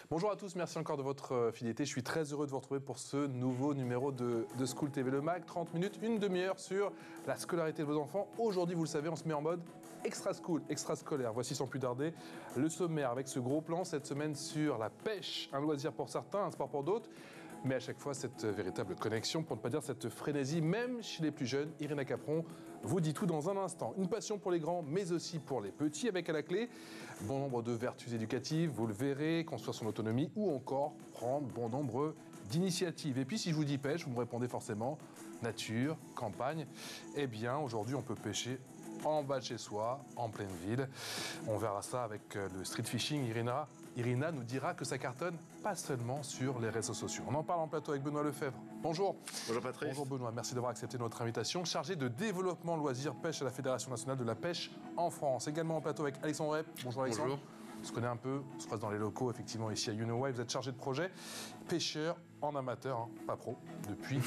Bonjour à tous, merci encore de votre fidélité. Je suis très heureux de vous retrouver pour ce nouveau numéro de School TV Le Mag. 30 minutes, une demi-heure sur la scolarité de vos enfants. Aujourd'hui, vous le savez, on se met en mode extra-school, extra-scolaire. Voici sans plus tarder le sommaire avec ce gros plan cette semaine sur la pêche. Un loisir pour certains, un sport pour d'autres. Mais à chaque fois, cette véritable connexion, pour ne pas dire cette frénésie, même chez les plus jeunes. Irina Capron vous dit tout dans un instant. Une passion pour les grands, mais aussi pour les petits, avec à la clé bon nombre de vertus éducatives, vous le verrez, construire son autonomie, ou encore prendre bon nombre d'initiatives. Et puis, si je vous dis pêche, vous me répondez forcément nature, campagne. Eh bien, aujourd'hui, on peut pêcher en bas de chez soi, en pleine ville. On verra ça avec le street fishing. Irina nous dira que ça cartonne pas seulement sur les réseaux sociaux. On en parle en plateau avec Benoît Lefebvre. Bonjour. Bonjour Patrice. Bonjour Benoît, merci d'avoir accepté notre invitation. Chargé de développement loisirs pêche à la Fédération nationale de la pêche en France. Également en plateau avec Alexandre Rep. Bonjour Alexandre. Bonjour. On se connaît un peu, on se croise dans les locaux, effectivement, ici à You Know Why. Vous êtes chargé de projet pêcheur en amateur, hein, pas pro, depuis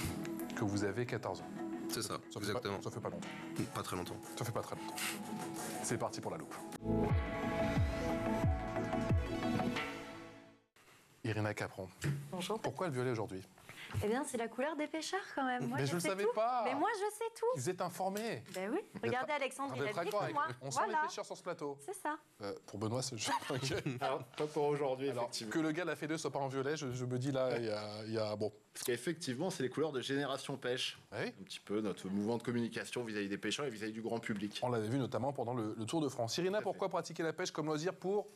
que vous avez 14 ans. C'est ça, exactement. Ça fait pas longtemps. Pas très longtemps. Ça fait pas très longtemps. C'est parti pour la loupe. Irina Capron. Bonjour. Pourquoi le violet aujourd'hui? Eh bien, c'est la couleur des pêcheurs quand même. Moi, Mais je le savais tout. pas. Mais moi, je sais tout. Vous êtes informé. Ben oui. Regardez Alexandre, il a dit que moi. On sent les pêcheurs sur ce plateau. C'est ça. Pour Benoît, c'est juste. Alors, pas pour aujourd'hui, effectivement. Que le gars de la Fédé soit pas en violet, je me dis là, il y a bon. Parce qu'effectivement, c'est les couleurs de Génération Pêche. Oui. Un petit peu notre mouvement de communication vis-à-vis des pêcheurs et vis-à-vis du grand public. On l'avait vu notamment pendant le Tour de France. Irina, pourquoi pratiquer la pêche comme loisir pour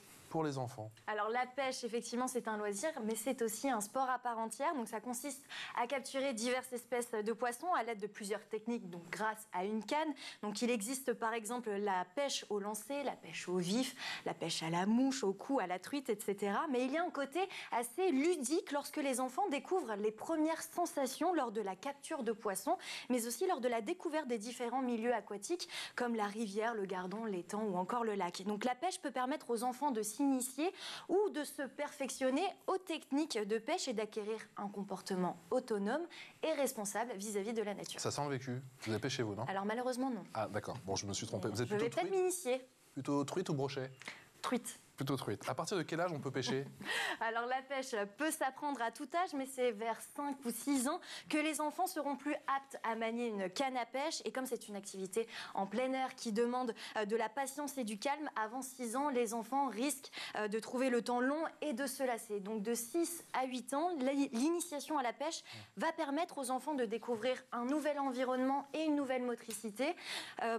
les enfants? Alors la pêche, effectivement, c'est un loisir, mais c'est aussi un sport à part entière. Donc ça consiste à capturer diverses espèces de poissons à l'aide de plusieurs techniques, donc grâce à une canne. Donc il existe par exemple la pêche au lancer, la pêche au vif, la pêche à la mouche, au cou, à la truite, etc. Mais il y a un côté assez ludique lorsque les enfants découvrent les premières sensations lors de la capture de poissons, mais aussi lors de la découverte des différents milieux aquatiques, comme la rivière, le gardon, l'étang ou encore le lac. Donc la pêche peut permettre aux enfants de s'initier ou de se perfectionner aux techniques de pêche et d'acquérir un comportement autonome et responsable vis-à-vis de la nature. Ça sent le vécu. Vous avez pêché, vous, non? Alors malheureusement, non. Ah, d'accord. Bon, je me suis trompé. Vous êtes je vais peut-être m'initier. Plutôt truite ou brochet? Truite. Plutôt truite. À partir de quel âge on peut pêcher? Alors la pêche peut s'apprendre à tout âge, mais c'est vers 5 ou 6 ans que les enfants seront plus aptes à manier une canne à pêche. Et comme c'est une activité en plein air qui demande de la patience et du calme, avant 6 ans, les enfants risquent de trouver le temps long et de se lasser. Donc de 6 à 8 ans, l'initiation à la pêche va permettre aux enfants de découvrir un nouvel environnement et une nouvelle motricité.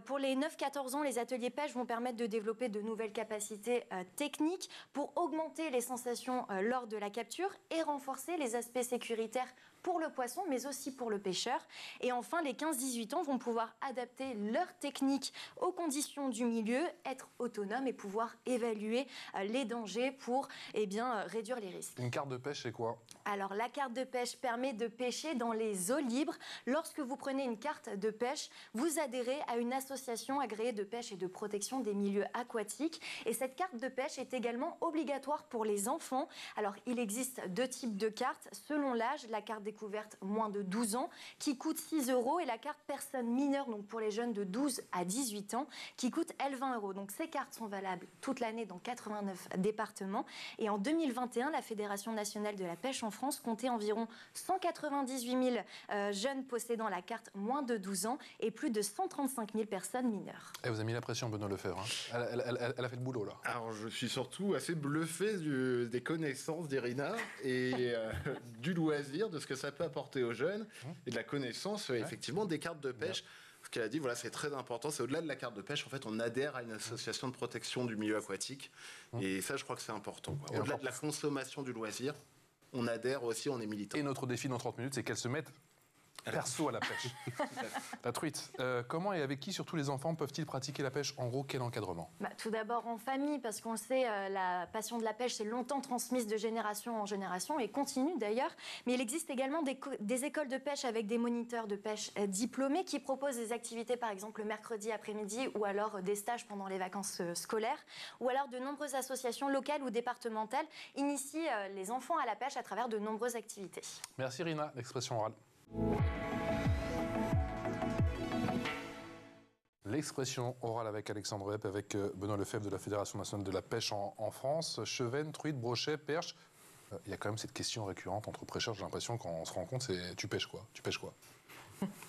Pour les 9-14 ans, les ateliers pêche vont permettre de développer de nouvelles capacités techniques pour augmenter les sensations lors de la capture et renforcer les aspects sécuritaires pour le poisson, mais aussi pour le pêcheur. Et enfin, les 15-18 ans vont pouvoir adapter leur technique aux conditions du milieu, être autonomes et pouvoir évaluer les dangers pour réduire les risques. Une carte de pêche, c'est quoi? Alors, la carte de pêche permet de pêcher dans les eaux libres. Lorsque vous prenez une carte de pêche, vous adhérez à une association agréée de pêche et de protection des milieux aquatiques. Et cette carte de pêche est également obligatoire pour les enfants. Alors, il existe 2 types de cartes. Selon l'âge, la carte découverte moins de 12 ans, qui coûte 6 €, et la carte personne mineure, donc pour les jeunes de 12 à 18 ans, qui coûte, elle, 20 €. Donc, ces cartes sont valables toute l'année dans 89 départements. Et en 2021, la Fédération nationale de la pêche en France comptait environ 198 000 jeunes possédant la carte moins de 12 ans et plus de 135 000 personnes mineures. Et vous avez mis la pression, Benoît Lefebvre. Hein. Elle a fait le boulot, là. Alors, je suis surtout assez bluffé des connaissances d'Irina et du loisir, de ce que ça peut apporter aux jeunes, et de la connaissance, effectivement, des cartes de pêche. Ce qu'elle a dit, voilà, c'est très important. C'est au-delà de la carte de pêche. En fait, on adhère à une association de protection du milieu aquatique. Et ça, je crois que c'est important. Au-delà de la consommation du loisir, on adhère aussi, on est militant. Et notre défi dans 30 minutes, c'est qu'elle se mette perso à la pêche. La truite. Comment et avec qui, surtout les enfants, peuvent-ils pratiquer la pêche? En gros, quel encadrement? Tout d'abord en famille, parce qu'on le sait, la passion de la pêche s'est longtemps transmise de génération en génération et continue d'ailleurs. Mais il existe également des écoles de pêche avec des moniteurs de pêche diplômés qui proposent des activités, par exemple le mercredi après-midi, ou alors des stages pendant les vacances scolaires, ou alors de nombreuses associations locales ou départementales initient les enfants à la pêche à travers de nombreuses activités. Merci Irina, l'expression orale. L'expression orale avec Alexandre Rep, avec Benoît Lefebvre de la Fédération nationale de la pêche en France. Chevenne, truite, brochet, perche. Il y a quand même cette question récurrente entre pêcheurs, j'ai l'impression, quand on se rend compte, c'est tu pêches quoi? Tu pêches quoi?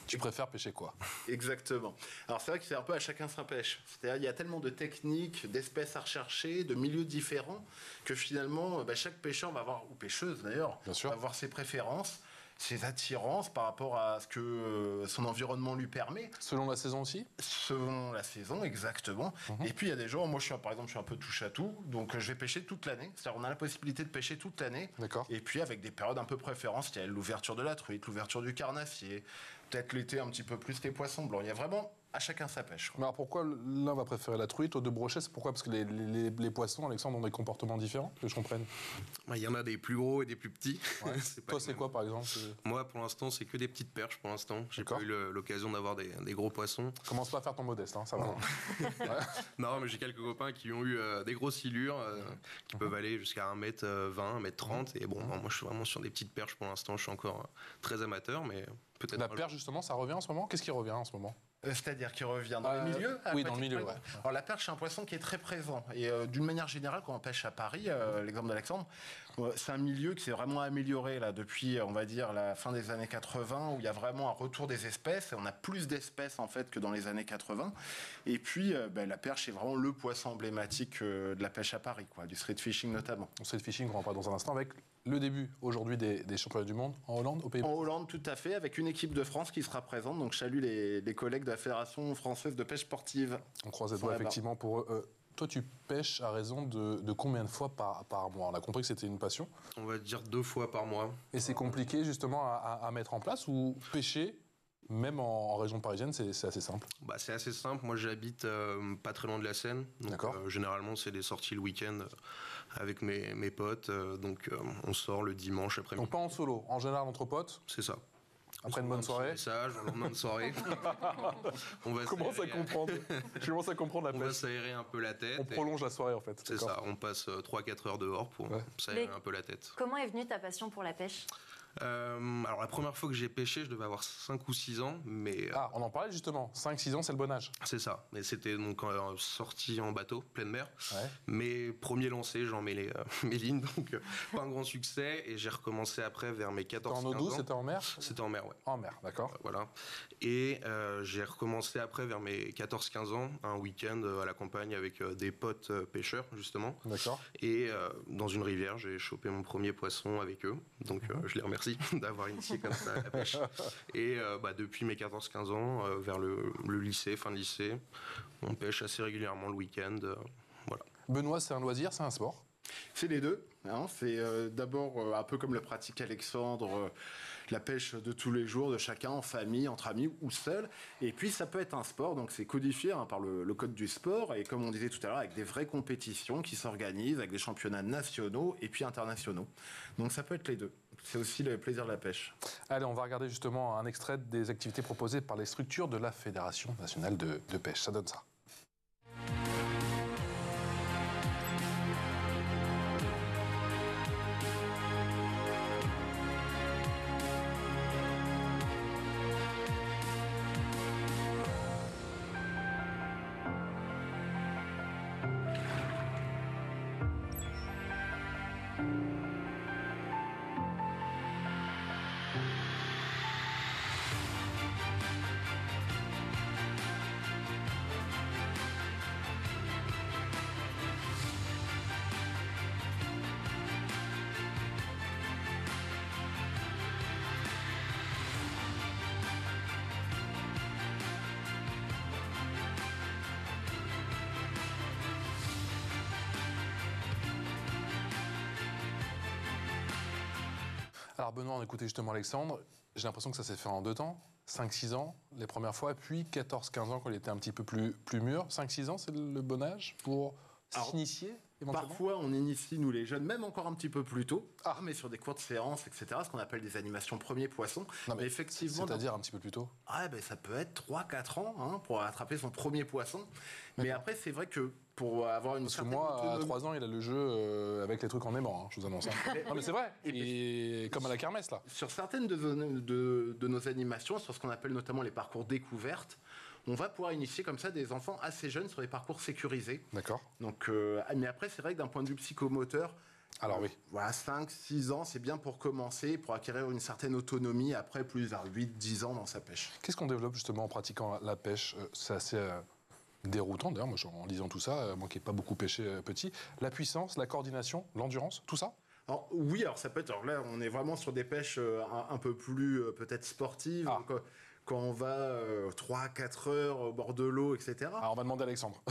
Tu préfères pêcher quoi? Exactement. Alors c'est vrai que c'est un peu à chacun sa pêche. C'est-à-dire il y a tellement de techniques, d'espèces à rechercher, de milieux différents, que finalement chaque pêcheur va avoir, ou pêcheuse d'ailleurs, Bien sûr. va avoir ses préférences, ses attirances par rapport à ce que son environnement lui permet. Selon la saison aussi? Selon la saison, exactement. Et puis il y a des jours, moi par exemple, je suis un peu touche à tout, donc je vais pêcher toute l'année. C'est-à-dire on a la possibilité de pêcher toute l'année. D'accord. Et puis avec des périodes un peu préférences, il y a l'ouverture de la truite, l'ouverture du carnassier, peut-être l'été un petit peu plus les poissons blancs. Il y a vraiment à chacun sa pêche. Mais alors pourquoi l'un va préférer la truite, l'autre de brochet? C'est pourquoi? Parce que les poissons, Alexandre, ont des comportements différents, que je comprenne. Il y en a des plus gros et des plus petits. Ouais. C'est pas Toi, les c'est mêmes. quoi par exemple? Moi, pour l'instant, c'est que des petites perches pour l'instant. J'ai D'accord. pas eu l'occasion d'avoir des gros poissons. Commence pas à faire ton modeste, hein, ça va. Ouais. Non, mais j'ai quelques copains qui ont eu des grosses silures qui peuvent aller jusqu'à 1m20, 1m30. Et bon, moi, je suis vraiment sur des petites perches pour l'instant. Je suis encore très amateur, mais peut-être. La perche, justement, ça revient en ce moment? Qu'est-ce qui revient en ce moment? C'est-à-dire qu'il revient dans les milieux oui, dans le milieu, aquatiques, par exemple. Alors la perche, c'est un poisson qui est très présent. Et d'une manière générale, quand on pêche à Paris, l'exemple d'Alexandre, c'est un milieu qui s'est vraiment amélioré là, depuis, on va dire, la fin des années 80, où il y a vraiment un retour des espèces. Et on a plus d'espèces, en fait, que dans les années 80. Et puis, la perche est vraiment le poisson emblématique de la pêche à Paris, quoi, du street fishing notamment. On sait le fishing, on va en parler dans un instant, avec le début, aujourd'hui, des championnats du monde en Hollande, aux Pays-Bas. En Hollande, tout à fait, avec une équipe de France qui sera présente. Donc, je salue les collègues de la Fédération française de pêche sportive. On croise les Sur doigts, la barre. effectivement, pour eux. Toi, tu pêches à raison de combien de fois par mois? On a compris que c'était une passion. On va dire 2 fois par mois. Et c'est compliqué, justement, à mettre en place, ou pêcher, même en région parisienne, c'est assez simple? Bah, c'est assez simple. Moi, j'habite pas très loin de la Seine. Donc, D'accord. Généralement, c'est des sorties le week-end avec mes potes. On sort le dimanche après-midi. Donc pas en solo, en général entre potes, C'est ça. après une bonne soirée. Message, au lendemain de soirée. On va Commence à s'aérer- comprendre. Je commence à comprendre la On va pêche. s'aérer un peu la tête. On et prolonge la soirée en fait. C'est D'accord. ça, on passe 3-4 heures dehors pour Ouais. s'aérer Mais- un peu la tête. Comment est venue ta passion pour la pêche? Alors la première fois que j'ai pêché, je devais avoir 5 ou 6 ans, mais Ah, on en parlait justement. 5-6 ans, c'est le bon âge. c'est ça. Mais c'était donc sorti en bateau, pleine mer. Ouais. Mais premier lancé, j'en mets mes lignes, donc pas un grand succès. Et j'ai recommencé après vers mes C'était 14 en eau 15 douce, ans. c'était en mer? C'était en mer, ouais. En mer, d'accord. Voilà. Et j'ai recommencé après vers mes 14-15 ans, un week-end à la campagne avec des potes pêcheurs, justement. D'accord. Et dans une rivière, j'ai chopé mon premier poisson avec eux. Donc je les remercie d'avoir initié comme ça la pêche. Et depuis mes 14-15 ans, vers le lycée, fin de lycée, on pêche assez régulièrement le week-end. Voilà. Benoît, c'est un loisir, c'est un sport? C'est les deux. Hein. C'est d'abord un peu comme le pratique Alexandre, la pêche de tous les jours, de chacun, en famille, entre amis ou seul. Et puis ça peut être un sport, donc c'est codifié par le code du sport. Et comme on disait tout à l'heure, avec des vraies compétitions qui s'organisent, avec des championnats nationaux et puis internationaux. Donc ça peut être les deux. C'est aussi le plaisir de la pêche. Allez, on va regarder justement un extrait des activités proposées par les structures de la Fédération nationale de pêche. Ça donne ça. Alors Benoît, on écoutait justement Alexandre. J'ai l'impression que ça s'est fait en 2 temps. 5-6 ans, les premières fois, puis 14-15 ans quand il était un petit peu plus mûr. 5-6 ans, c'est le bon âge pour Alors, s'initier éventuellement? Parfois, on initie, nous les jeunes, même encore un petit peu plus tôt, mais sur des courtes séances, etc., ce qu'on appelle des animations premiers poissons. Non, mais effectivement, c'est-à-dire un petit peu plus tôt. ça peut être 3-4 ans pour attraper son premier poisson. Mais après, c'est vrai que pour avoir une Parce que certaine moi, à autonomie- 3 ans, il a le jeu avec les trucs en aimant, hein, je vous annonce. Hein. Non, mais c'est vrai. Et comme à la kermesse, là. Sur certaines de nos animations, sur ce qu'on appelle notamment les parcours découvertes, on va pouvoir initier comme ça des enfants assez jeunes sur des parcours sécurisés. D'accord. Donc, mais après, c'est vrai que d'un point de vue psychomoteur, Alors oui. Voilà, 5, 6 ans, c'est bien pour commencer, pour acquérir une certaine autonomie, après plus vers 8, 10 ans dans sa pêche. Qu'est-ce qu'on développe justement en pratiquant la pêche? C'est assez déroutant d'ailleurs, moi en lisant tout ça, moi qui n'ai pas beaucoup pêché petit. La puissance, la coordination, l'endurance, tout ça? Alors, oui, alors ça peut être. Alors là, on est vraiment sur des pêches un peu plus peut-être sportives. Ah. Donc, quand on va 3-4 heures au bord de l'eau, etc. Alors on va demander à Alexandre.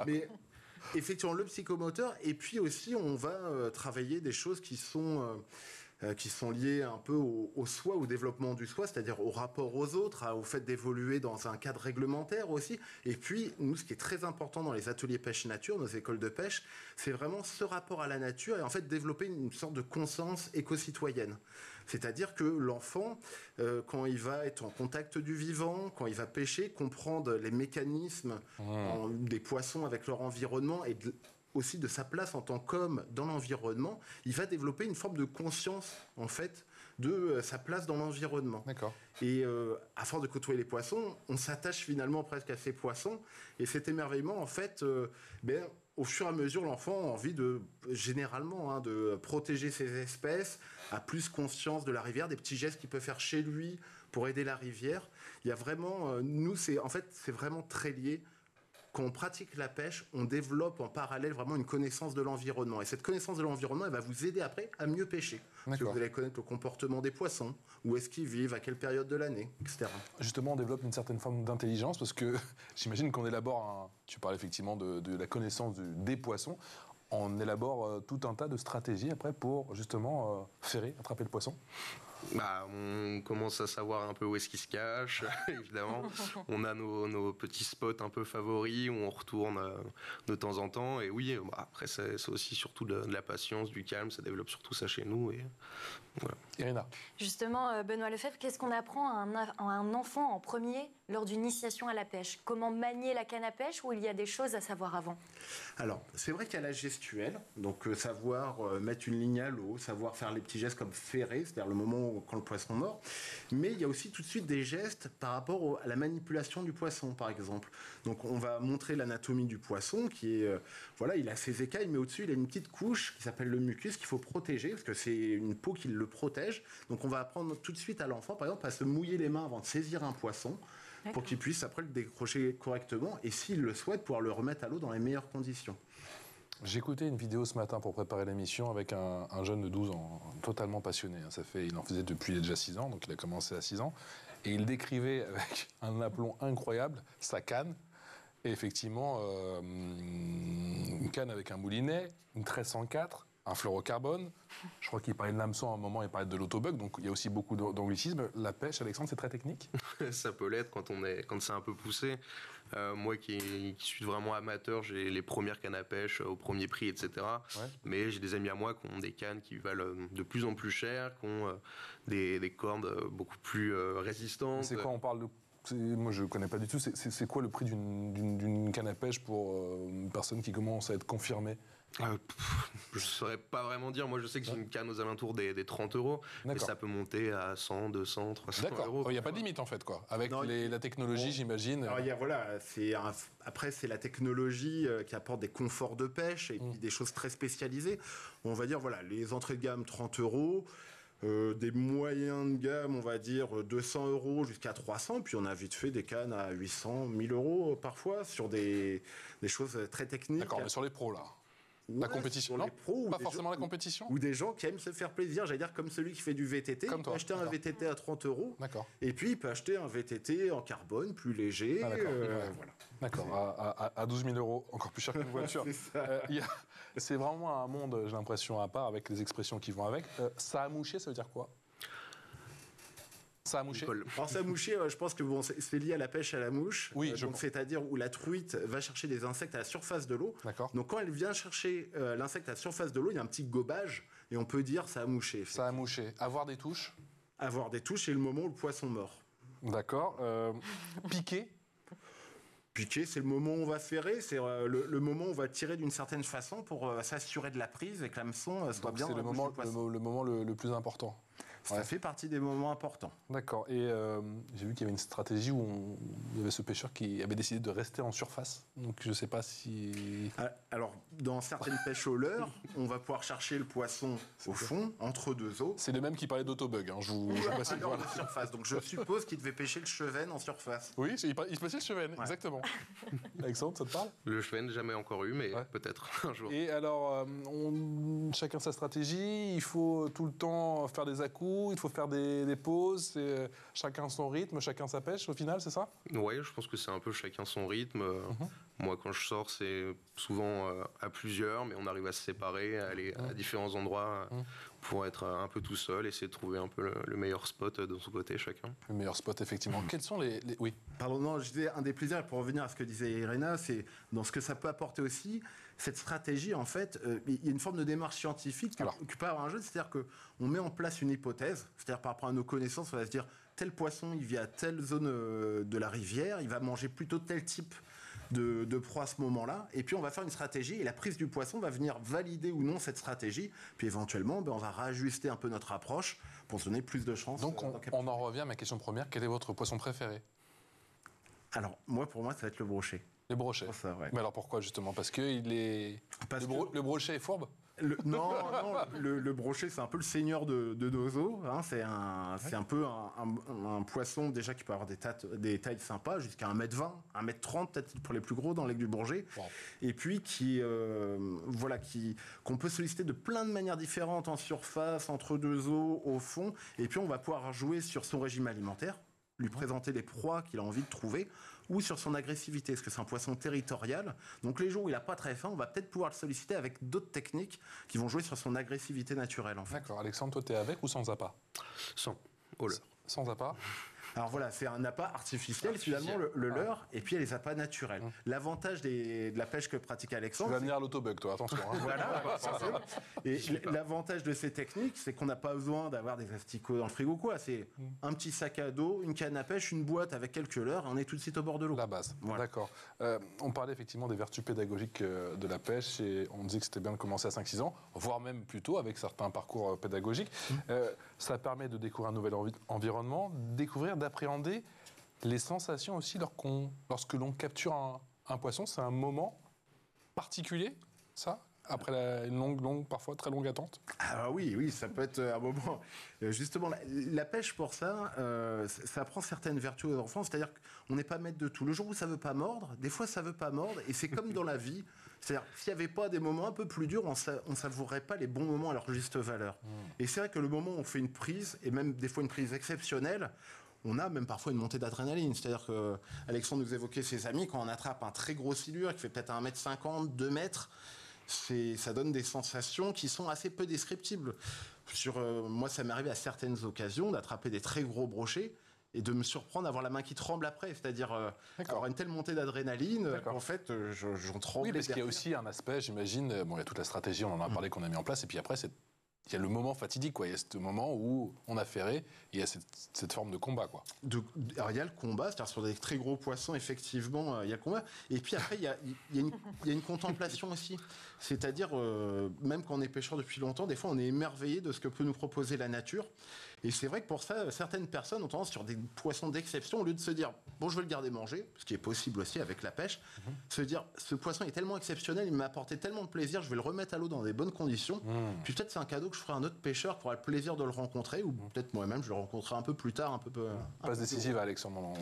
Mais effectivement, le psychomoteur, et puis aussi, on va travailler des choses qui sont liées un peu au soi, au développement du soi, c'est-à-dire au rapport aux autres, au fait d'évoluer dans un cadre réglementaire aussi. Et puis, nous, ce qui est très important dans les ateliers pêche nature, nos écoles de pêche, c'est vraiment ce rapport à la nature et en fait développer une sorte de conscience éco-citoyenne. C'est-à-dire que l'enfant, quand il va être en contact du vivant, quand il va pêcher, comprendre les mécanismes des poissons avec leur environnement et aussi de sa place en tant qu'homme dans l'environnement, il va développer une forme de conscience, en fait, de sa place dans l'environnement. D'accord. Et à force de côtoyer les poissons, on s'attache finalement presque à ces poissons. Et cet émerveillement, en fait, au fur et à mesure, l'enfant a envie généralement, de protéger ses espèces, a plus conscience de la rivière, des petits gestes qu'il peut faire chez lui pour aider la rivière. Il y a vraiment, nous, c'est vraiment très lié. Quand on pratique la pêche, on développe en parallèle vraiment une connaissance de l'environnement. Et cette connaissance de l'environnement, elle va vous aider après à mieux pêcher. Parce que vous allez connaître le comportement des poissons, où est-ce qu'ils vivent, à quelle période de l'année, etc. Justement, on développe une certaine forme d'intelligence parce que j'imagine qu'on élabore, tu parles effectivement de la connaissance des poissons, on élabore tout un tas de stratégies après pour justement ferrer, attraper le poisson. On commence à savoir un peu où est-ce qu'il se cache, évidemment. On a nos petits spots un peu favoris où on retourne de temps en temps. Et oui, après, c'est aussi surtout de la patience, du calme. Ça développe surtout ça chez nous. Et voilà. Irina. Justement, Benoît Lefebvre, qu'est-ce qu'on apprend à un enfant en premier lors d'une initiation à la pêche? Comment manier la canne à pêche, ou il y a des choses à savoir avant? Alors, c'est vrai qu'il y a la gestuelle, donc savoir mettre une ligne à l'eau, savoir faire les petits gestes comme ferrer, c'est-à-dire le moment quand le poisson mord. Mais il y a aussi tout de suite des gestes par rapport à la manipulation du poisson, par exemple. Donc, on va montrer l'anatomie du poisson, qui est, il a ses écailles, mais au-dessus, il a une petite couche qui s'appelle le mucus qu'il faut protéger, parce que c'est une peau qui le protège. Donc, on va apprendre tout de suite à l'enfant, par exemple, à se mouiller les mains avant de saisir un poisson, pour qu'il puisse après le décrocher correctement et s'il le souhaite, pouvoir le remettre à l'eau dans les meilleures conditions. J'ai écouté une vidéo ce matin pour préparer l'émission avec un jeune de 12 ans, totalement passionné. Il en faisait depuis déjà 6 ans, donc il a commencé à 6 ans. Et il décrivait avec un aplomb incroyable sa canne. Et effectivement, une canne avec un moulinet, une 1304, un fluorocarbone. Je crois qu'il parlait de l'hameçon à un moment, il parlait de l'autobug, donc il y a aussi beaucoup d'anglicisme. La pêche, Alexandre, c'est très technique? Ça peut l'être quand c'est un peu poussé. Moi qui suis vraiment amateur, j'ai les premières cannes à pêche au premier prix, etc. Ouais. Mais j'ai des amis à moi qui ont des cannes qui valent de plus en plus cher, qui ont des cordes beaucoup plus résistantes. C'est quoi, on parle de... Moi, je ne connais pas du tout. C'est quoi le prix d'une canne à pêche pour une personne qui commence à être confirmée? Je ne saurais pas vraiment dire. Moi, je sais que j'ai une canne aux alentours des 30 €. Mais ça peut monter à 100, 200, 300 €. Il n'y a pas de limite, en fait, quoi. Avec la technologie, j'imagine. Alors, après, c'est la technologie qui apporte des conforts de pêche et puis des choses très spécialisées. On va dire, les entrées de gamme, 30 €. Des moyens de gamme, on va dire 200 € jusqu'à 300, puis on a vite fait des cannes à 800, 1000 € parfois sur des choses très techniques. D'accord, mais sur les pros là. La compétition, non, pas forcément la compétition. Ou des gens qui aiment se faire plaisir, j'allais dire comme celui qui fait du VTT. Il peut acheter un VTT à 30 €. D'accord. Et puis il peut acheter un VTT en carbone plus léger. D'accord. À 12 000 €, encore plus cher qu'une voiture. C'est vraiment un monde, j'ai l'impression, à part, avec les expressions qui vont avec. Ça a mouché, ça veut dire quoi? Ça a mouché. Alors ça a mouché, je pense que c'est lié à la pêche à la mouche. Oui, c'est-à-dire où la truite va chercher des insectes à la surface de l'eau. D'accord. Donc quand elle vient chercher l'insecte à la surface de l'eau, il y a un petit gobage et on peut dire ça a mouché. Ça a mouché. Avoir des touches. Avoir des touches, c'est le moment où le poisson mord. D'accord. Piquer. Piquer, c'est le moment où on va ferrer, c'est le moment où on va tirer d'une certaine façon pour s'assurer de la prise et que l'hameçon soit bien. C'est le moment le plus important. Ça fait partie des moments importants. D'accord. Et j'ai vu qu'il y avait une stratégie où il y avait ce pêcheur qui avait décidé de rester en surface. Donc je ne sais pas si... Alors, dans certaines pêches au leurre, on va pouvoir chercher le poisson au fond, entre deux eaux. C'est le même qui parlait d'autobug, hein, je vous précise. Alors, en surface. Donc je suppose qu'il devait pêcher le chevenne en surface. Oui, il se passait le chevenne, exactement. Alexandre, ça te parle? Le chevenne, jamais encore eu, mais peut-être un jour. Et alors, chacun sa stratégie, il faut tout le temps faire des à-coups, il faut faire des pauses, chacun son rythme, chacun sa pêche au final, c'est ça? Ouais, je pense que c'est un peu chacun son rythme. Moi, quand je sors, c'est souvent à plusieurs, mais on arrive à se séparer, à aller à différents endroits pour être un peu tout seul, essayer de trouver un peu le meilleur spot de son côté, chacun. Le meilleur spot, effectivement. Quels sont les... Oui. Pardon, non, je disais, un des plaisirs, et pour revenir à ce que disait Irena, c'est dans ce que ça peut apporter aussi, cette stratégie, en fait, il y a une forme de démarche scientifique que peut avoir un jeu, c'est-à-dire qu'on met en place une hypothèse, c'est-à-dire par rapport à nos connaissances, on va se dire, tel poisson, il vit à telle zone de la rivière, il va manger plutôt tel type de proie à ce moment-là, et puis on va faire une stratégie, et la prise du poisson va venir valider ou non cette stratégie, puis éventuellement, on va réajuster un peu notre approche pour se donner plus de chances. Donc on en revient à ma question première, quel est votre poisson préféré? Alors, pour moi, ça va être le brochet. Le brochet. Ça, ouais. Mais alors pourquoi justement? Parce que le brochet est fourbe? Non, le brochet, c'est un peu le seigneur de nos eaux. Hein, c'est un peu un poisson déjà qui peut avoir des tailles sympas, jusqu'à 1m20, 1m30 peut-être pour les plus gros dans l'aigle du Bourget. Wow. Et puis qu'on peut solliciter de plein de manières différentes en surface, entre deux eaux, au fond. Et puis on va pouvoir jouer sur son régime alimentaire, lui présenter les proies qu'il a envie de trouver, ou sur son agressivité, parce que c'est un poisson territorial. Donc les jours où il n'a pas très faim, on va peut-être pouvoir le solliciter avec d'autres techniques qui vont jouer sur son agressivité naturelle. En fait. D'accord. Alexandre, toi, t'es avec ou sans appât? Sans. Au leurre. Sans appât. Alors voilà, c'est un appât artificiel finalement, le leurre, et puis il y a les appâts naturels. L'avantage de la pêche que pratique Alexandre... Tu vas venir à l'autobug, toi, attention. Hein. Voilà, et l'avantage de ces techniques, c'est qu'on n'a pas besoin d'avoir des asticots dans le frigo, quoi. C'est un petit sac à dos, une canne à pêche, une boîte avec quelques leurres, et on est tout de suite au bord de l'eau. La base, voilà. D'accord. On parlait effectivement des vertus pédagogiques de la pêche, et on disait que c'était bien de commencer à 5-6 ans, voire même plus tôt, avec certains parcours pédagogiques. Ça permet de découvrir un nouvel environnement, d'appréhender les sensations aussi lorsque l'on capture un poisson. C'est un moment particulier, ça, après une longue, parfois très longue attente? Ah oui, ça peut être un moment. Justement, la pêche, pour ça, ça apprend certaines vertus aux enfants, c'est-à-dire qu'on n'est pas maître de tout. Le jour où ça ne veut pas mordre, des fois ça ne veut pas mordre, et c'est comme dans la vie. C'est-à-dire, s'il n'y avait pas des moments un peu plus durs, on ne savourerait pas les bons moments à leur juste valeur. Et c'est vrai que le moment où on fait une prise, et même des fois une prise exceptionnelle, on a même parfois une montée d'adrénaline. C'est-à-dire que Alexandre nous évoquait ses amis, quand on attrape un très gros silure qui fait peut-être 1m50, 2 mètres, ça donne des sensations qui sont assez peu descriptibles. Moi, ça m'est arrivé à certaines occasions d'attraper des très gros brochets et de me surprendre d'avoir la main qui tremble après. C'est-à-dire avoir une telle montée d'adrénaline qu'en fait, j'en tremble. Oui, parce qu'il y a aussi un aspect, j'imagine, il y a toute la stratégie, on en a parlé, qu'on a mis en place, et puis après, il y a le moment fatidique, quoi. Il y a ce moment où on a ferré, il y a cette forme de combat, quoi. Alors, il y a le combat, c'est-à-dire sur des très gros poissons, effectivement, il y a le combat. Et puis après, il y a une contemplation aussi. C'est-à-dire, même quand on est pêcheur depuis longtemps, des fois, on est émerveillé de ce que peut nous proposer la nature. Et c'est vrai que pour ça, certaines personnes ont tendance, sur des poissons d'exception, au lieu de se dire « bon, je vais le garder manger », ce qui est possible aussi avec la pêche, se dire « ce poisson est tellement exceptionnel, il m'a apporté tellement de plaisir, je vais le remettre à l'eau dans des bonnes conditions. Puis peut-être c'est un cadeau que je ferai à un autre pêcheur qui aura le plaisir de le rencontrer, ou peut-être moi-même, je le rencontrerai un peu plus tard, Passe décisive, Alexandre,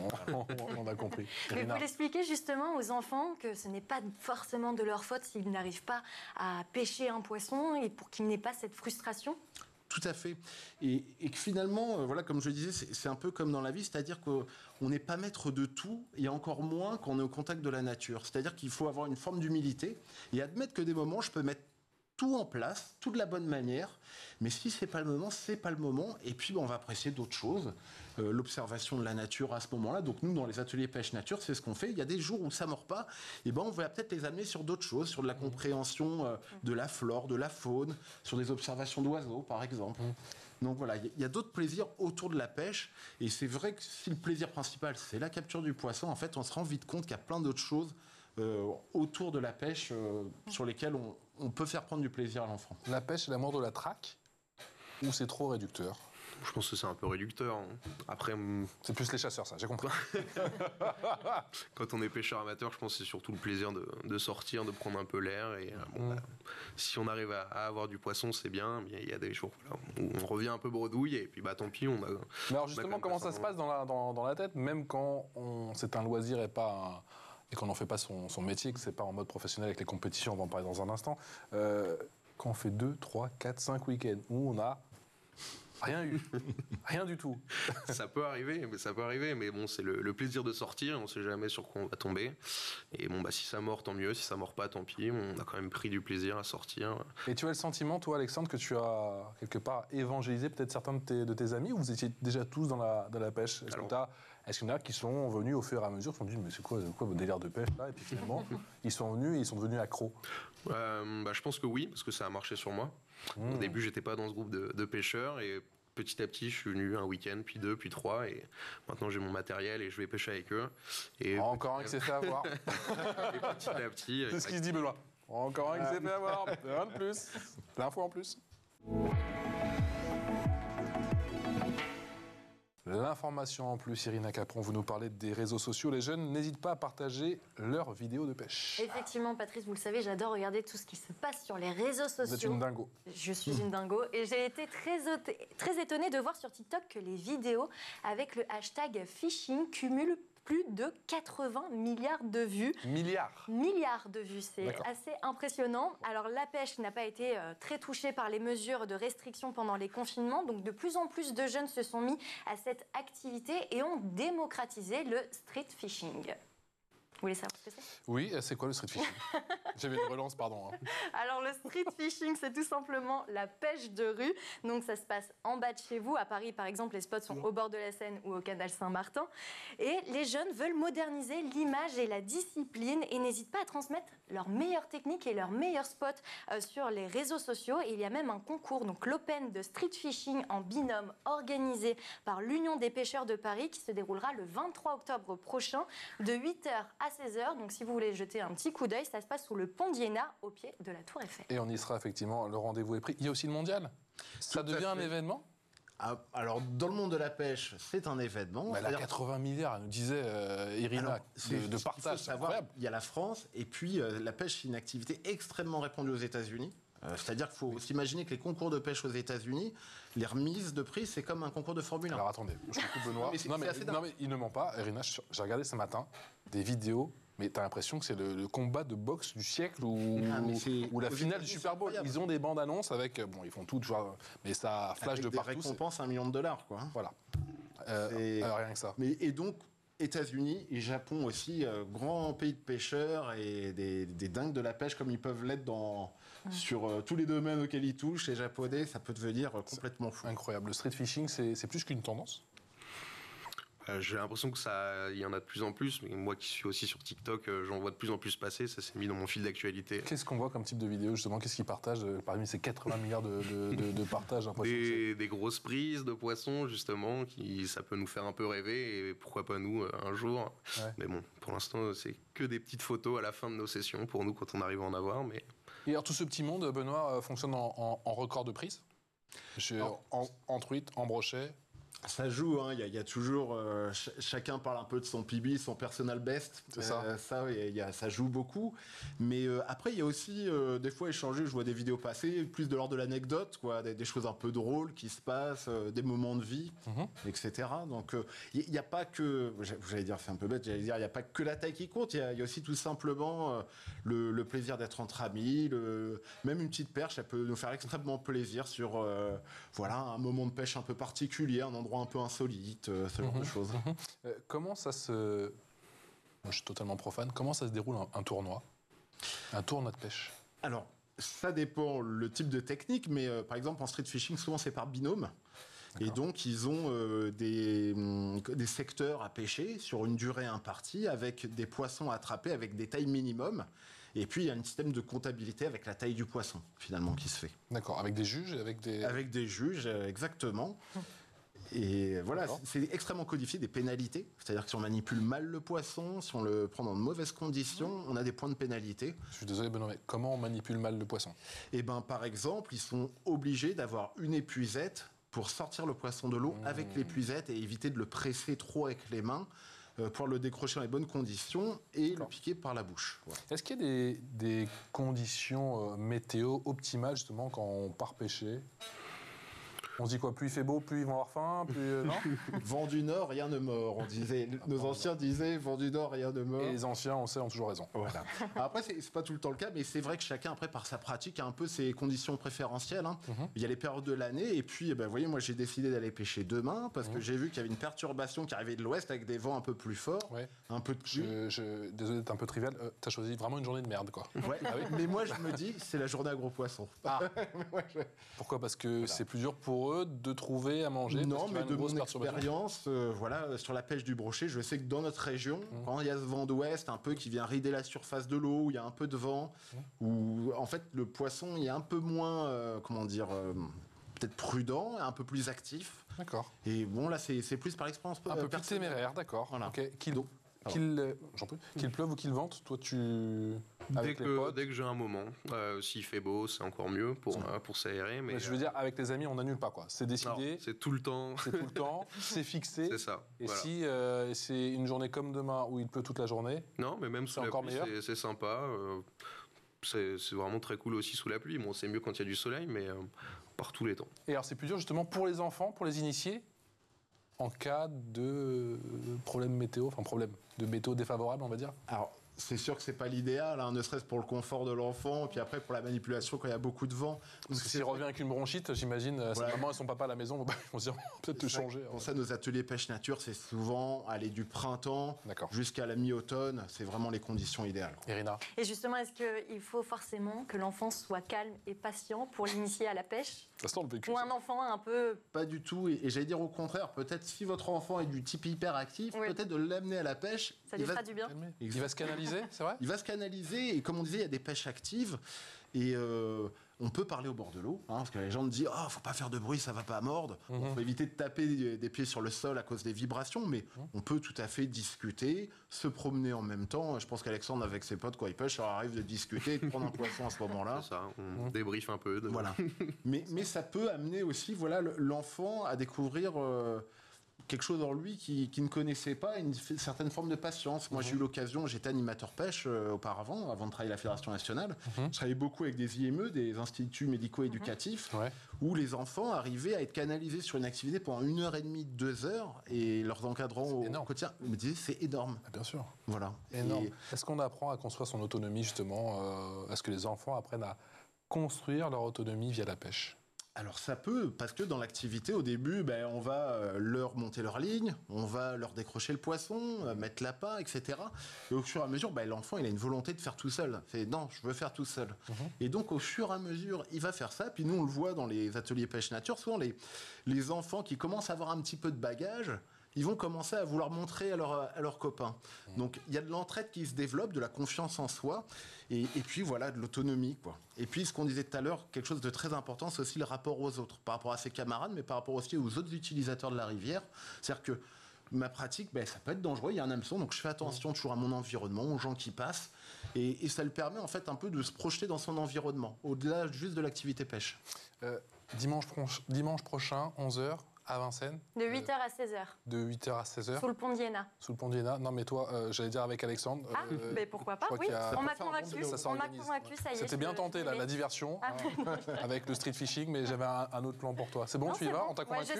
on a compris. Mais vous l'expliquez justement aux enfants que ce n'est pas forcément de leur faute s'ils n'arrivent pas à pêcher un poisson, et pour qu'ils n'aient pas cette frustration? Tout à fait. Et que finalement, voilà, comme je le disais, c'est un peu comme dans la vie, c'est-à-dire qu'on n'est pas maître de tout, et encore moins quand on est au contact de la nature. C'est-à-dire qu'il faut avoir une forme d'humilité et admettre que des moments, je peux mettre tout en place, tout de la bonne manière, mais si c'est pas le moment, c'est pas le moment, et puis on va apprécier d'autres choses, l'observation de la nature à ce moment-là. Donc nous, dans les ateliers pêche nature, c'est ce qu'on fait. Il y a des jours où ça mord pas, et on va peut-être les amener sur d'autres choses, sur de la compréhension de la flore, de la faune, sur des observations d'oiseaux, par exemple. Donc voilà, il y a d'autres plaisirs autour de la pêche, et c'est vrai que si le plaisir principal, c'est la capture du poisson, en fait, on se rend vite compte qu'il y a plein d'autres choses autour de la pêche sur lesquelles on peut faire prendre du plaisir à l'enfant. La pêche est l'amour de la traque, ou c'est trop réducteur? Je pense que c'est un peu réducteur. Hein. Après, C'est plus les chasseurs, ça, j'ai compris. quand on est pêcheur amateur, je pense que c'est surtout le plaisir de sortir, de prendre un peu l'air. Et si on arrive à avoir du poisson, c'est bien. Mais il y a des jours où on revient un peu bredouille et puis tant pis. Mais alors justement, comment ça se passe dans la tête, même quand c'est un loisir et qu'on n'en fait pas son métier, que c'est pas en mode professionnel avec les compétitions, on va en parler dans un instant, quand on fait 2, 3, 4, 5 week-ends où on a rien eu, rien du tout. Ça peut arriver, mais bon, c'est le plaisir de sortir, on sait jamais sur quoi on va tomber. Et bon, si ça mord, tant mieux, si ça mord pas, tant pis, on a quand même pris du plaisir à sortir. Et tu as le sentiment, toi, Alexandre, que tu as quelque part évangélisé peut-être certains de tes amis, ou vous étiez déjà tous dans la pêche? Est-ce qu'il y en a qui sont venus au fur et à mesure, qui se sont dit, mais c'est quoi votre délire de pêche là? Et puis finalement, ils sont venus et ils sont devenus accros. Je pense que oui, parce que ça a marché sur moi. Au début, j'étais pas dans ce groupe de pêcheurs et petit à petit, je suis venu un week-end, puis 2, puis 3, et maintenant j'ai mon matériel et je vais pêcher avec eux. Et encore un qui s'est fait avoir. Et petit à petit. C'est ce qu'il se dit, Benoît. Encore un qui s'est fait avoir. Rien de plus. L'info en plus. L'information en plus, Irina Capron, vous nous parlez des réseaux sociaux. Les jeunes n'hésitent pas à partager leurs vidéos de pêche. Effectivement, Patrice, vous le savez, j'adore regarder tout ce qui se passe sur les réseaux sociaux. Vous êtes une dingo. Je suis une dingo et j'ai été très étonnée de voir sur TikTok que les vidéos avec le hashtag phishing cumulent plus de 80 milliards de vues. Milliards de vues, c'est assez impressionnant. Alors la pêche n'a pas été très touchée par les mesures de restriction pendant les confinements, donc de plus en plus de jeunes se sont mis à cette activité et ont démocratisé le street fishing. Vous voulez savoir ce que c'est? Oui, c'est quoi le street fishing? J'avais une relance, pardon. Alors le street fishing, c'est tout simplement la pêche de rue. Donc ça se passe en bas de chez vous. À Paris, par exemple, les spots sont au bord de la Seine ou au canal Saint-Martin. Et les jeunes veulent moderniser l'image et la discipline et n'hésitent pas à transmettre leurs meilleures techniques et leurs meilleurs spots sur les réseaux sociaux. Et il y a même un concours, donc l'Open de street fishing en binôme, organisé par l'Union des pêcheurs de Paris, qui se déroulera le 23 octobre prochain, de 8h à 16h. Donc si vous voulez jeter un petit coup d'œil, ça se passe sous le pont d'Iéna, au pied de la Tour Eiffel. Et on y sera effectivement, le rendez-vous est pris. Il y a aussi le mondial. Ça devient un événement? Alors, dans le monde de la pêche, c'est un événement. Elle a 80 milliards, elle nous disait Irina, de partage. C'est incroyable. Il y a la France, et puis la pêche, c'est une activité extrêmement répandue aux États-Unis. C'est-à-dire qu'il faut s'imaginer que les concours de pêche aux États-Unis, les remises de prix, c'est comme un concours de Formule 1. Alors attendez, je coupe Benoît. Non mais il ne ment pas. Irina, j'ai regardé ce matin des vidéos, mais t'as l'impression que c'est le combat de boxe du siècle ou la finale du Super Bowl. Ils ont des bandes annonces avec, ils font tout, mais ça flash avec de partout. Des récompenses $1 million, quoi. Voilà. Rien que ça. Et donc, États-Unis et Japon aussi, grand pays de pêcheurs et des dingues de la pêche comme ils peuvent l'être sur tous les domaines auxquels ils touchent. Les Japonais, ça peut devenir complètement fou. Incroyable. Le street fishing, c'est plus qu'une tendance. J'ai l'impression il y en a de plus en plus, mais moi qui suis aussi sur TikTok, j'en vois de plus en plus passer, ça s'est mis dans mon fil d'actualité. Qu'est-ce qu'on voit comme type de vidéo justement? Qu'est-ce qu'ils partagent parmi ces 80 milliards de partages? Des grosses prises de poissons justement, ça peut nous faire un peu rêver et pourquoi pas nous un jour. Ouais. Mais bon, pour l'instant c'est que des petites photos à la fin de nos sessions pour nous quand on arrive à en avoir. Mais... Et alors tout ce petit monde, Benoît, fonctionne en record de prise? En truite, en brochet? Ça joue, hein. Il y a toujours... chacun parle un peu de son PB, son personal best. C'est ça. Ça joue beaucoup. Mais après, il y a aussi, des fois, échanger, je vois des vidéos passer, plus de l'ordre de l'anecdote, quoi, des choses un peu drôles qui se passent, des moments de vie, etc. Donc, il n'y a pas que... J'allais dire, c'est un peu bête, il n'y a pas que la taille qui compte, il y a aussi tout simplement le plaisir d'être entre amis, même une petite perche, ça peut nous faire extrêmement plaisir sur un moment de pêche un peu particulier, un endroit un peu insolite, ce genre de choses. Comment ça se... Moi, je suis totalement profane. Comment ça se déroule un tournoi? Un tournoi de pêche? Alors, ça dépend le type de technique, mais par exemple, en street fishing, souvent c'est par binôme. Et donc, ils ont des secteurs à pêcher sur une durée impartie, avec des poissons à attraper, avec des tailles minimum. Et puis, il y a un système de comptabilité avec la taille du poisson, finalement, qui se fait. D'accord, avec des juges Avec des juges, exactement. Et voilà, c'est extrêmement codifié, des pénalités. C'est-à-dire que si on manipule mal le poisson, si on le prend dans de mauvaises conditions, on a des points de pénalité. Je suis désolé, Benoît, mais comment on manipule mal le poisson? Eh bien, par exemple, ils sont obligés d'avoir une épuisette pour sortir le poisson de l'eau avec l'épuisette et éviter de le presser trop avec les mains, pour le décrocher dans les bonnes conditions et le piquer par la bouche. Voilà. Est-ce qu'il y a des conditions météo optimales justement quand on part pêcher ? On se dit quoi, plus il fait beau, plus ils vont avoir faim, plus non ? Vent du Nord, rien ne mord. On disait, nos anciens disaient, vent du Nord, rien ne mord. Et les anciens, on sait, ont toujours raison. Voilà. Après, c'est pas tout le temps le cas, mais c'est vrai que chacun, après, par sa pratique, a un peu ses conditions préférentielles. Hein. Il y a les périodes de l'année, et puis, vous voyez, moi, j'ai décidé d'aller pêcher demain, parce que j'ai vu qu'il y avait une perturbation qui arrivait de l'ouest avec des vents un peu plus forts, un peu de pluie. Désolé d'être un peu trivial, t'as choisi vraiment une journée de merde, quoi. Ouais. Ah oui. Mais moi, je me dis, c'est la journée à gros poissons. Ah. Pourquoi ? Parce que c'est plus dur pour eux de trouver à manger. Non, mais de mon expérience, sur la pêche du brochet, je sais que dans notre région, quand il y a ce vent d'ouest un peu qui vient rider la surface de l'eau, où il y a un peu de vent, où en fait le poisson est un peu moins, peut-être prudent, un peu plus actif. D'accord. Et bon, là, c'est plus par l'expérience un peu plus téméraire, d'accord. Voilà. Okay. Qu'il pleuve ou qu'il vente, toi tu... Dès que j'ai un moment, s'il fait beau, c'est encore mieux pour s'aérer. Mais je veux dire, avec les amis, on n'annule pas, quoi. C'est décidé. Non, c'est tout le temps. C'est tout le temps, c'est fixé. C'est ça. Et voilà. si c'est une journée comme demain où il pleut toute la journée, non, mais même sous la pluie, c'est sympa. C'est vraiment très cool aussi sous la pluie. Bon, c'est mieux quand il y a du soleil, mais par tous les temps. Et alors, c'est plus dur justement pour les enfants, pour les initiés, en cas de problème météo, de météo défavorable, on va dire. Alors, c'est sûr que c'est pas l'idéal, hein, ne serait-ce pour le confort de l'enfant, et puis après pour la manipulation quand il y a beaucoup de vent. Parce que s'il revient avec une bronchite, j'imagine, sa maman et son papa à la maison vont se dire peut-être te changer. Pour ça, nos ateliers pêche nature, c'est souvent aller du printemps jusqu'à la mi-automne. C'est vraiment les conditions idéales. Irina. Et justement, est-ce qu'il faut forcément que l'enfant soit calme et patient pour l'initier à la pêche ? Ça sent le vécu. Ou un enfant un peu... Pas du tout. Et j'allais dire au contraire, peut-être si votre enfant est du type hyperactif, peut-être de l'amener à la pêche. Ça lui fera du bien. Il va se canaliser, c'est vrai ? Il va se canaliser. Et comme on disait, il y a des pêches actives. Et on peut parler au bord de l'eau, hein, parce que les gens me disent « Oh, faut pas faire de bruit, ça va pas mordre ». On faut éviter de taper des pieds sur le sol à cause des vibrations, mais on peut tout à fait discuter, se promener en même temps. Je pense qu'Alexandre, avec ses potes, quand il pêche, ça arrive de discuter, de prendre un poisson à ce moment-là. C'est ça, on débriefe un peu. Voilà. mais ça peut amener aussi l'enfant à découvrir... quelque chose en lui qui ne connaissait pas, une certaine forme de patience. Moi, j'ai eu l'occasion, j'étais animateur pêche auparavant, avant de travailler à la Fédération nationale. Je travaillais beaucoup avec des IME, des instituts médico-éducatifs, où les enfants arrivaient à être canalisés sur une activité pendant 1h30, 2 heures, et leurs encadrants au quotidien me disaient c'est énorme. Ah, bien sûr. Voilà. Énorme. Est-ce qu'on apprend à construire son autonomie, justement Est-ce que les enfants apprennent à construire leur autonomie via la pêche ? Alors ça peut, parce que dans l'activité, au début, on va leur monter leur ligne, on va leur décrocher le poisson, mettre l'appât, etc. Et au fur et à mesure, l'enfant, il a une volonté de faire tout seul. C'est non, je veux faire tout seul. Et donc, au fur et à mesure, il va faire ça. Puis nous, on le voit dans les ateliers pêche nature, souvent les enfants qui commencent à avoir un petit peu de bagage, ils vont commencer à vouloir montrer à leurs copains. Donc, il y a de l'entraide qui se développe, de la confiance en soi, et puis voilà, de l'autonomie, quoi. Et puis, ce qu'on disait tout à l'heure, quelque chose de très important, c'est aussi le rapport aux autres, par rapport à ses camarades, mais par rapport aussi aux autres utilisateurs de la rivière. C'est-à-dire que ma pratique, ça peut être dangereux, il y a un hameçon, donc je fais attention toujours à mon environnement, aux gens qui passent, et ça le permet en fait un peu de se projeter dans son environnement, au-delà juste de l'activité pêche. Dimanche prochain, 11h, à Vincennes. De 8h à 16h. De 8h à 16h. Sous le pont d'Iéna. Sous le pont d'Iéna. Non, mais toi, j'allais dire avec Alexandre. Ah, mais pourquoi pas, oui. On m'a convaincu, ça y est. C'était bien tenté, la diversion, avec le street fishing, mais j'avais un autre plan pour toi. C'est bon, tu y vas ? On t'a convaincu ?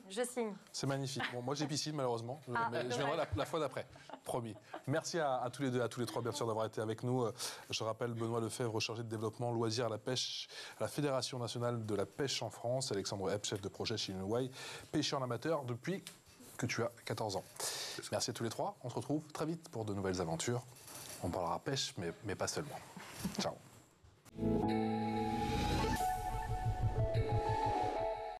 Je signe. C'est magnifique. Bon, moi, j'ai piscine, malheureusement. Mais je viendrai la fois d'après. Promis. Merci à tous les deux, à tous les trois, bien sûr, d'avoir été avec nous. Je rappelle Benoît Lefebvre, chargé de développement loisirs à la pêche, à la Fédération nationale de la pêche en France. Alexandre Epp, chef de projet chez Inuway, pêcheur en amateur depuis que tu as 14 ans. Merci à tous les trois. On se retrouve très vite pour de nouvelles aventures. On parlera pêche, mais pas seulement. Ciao.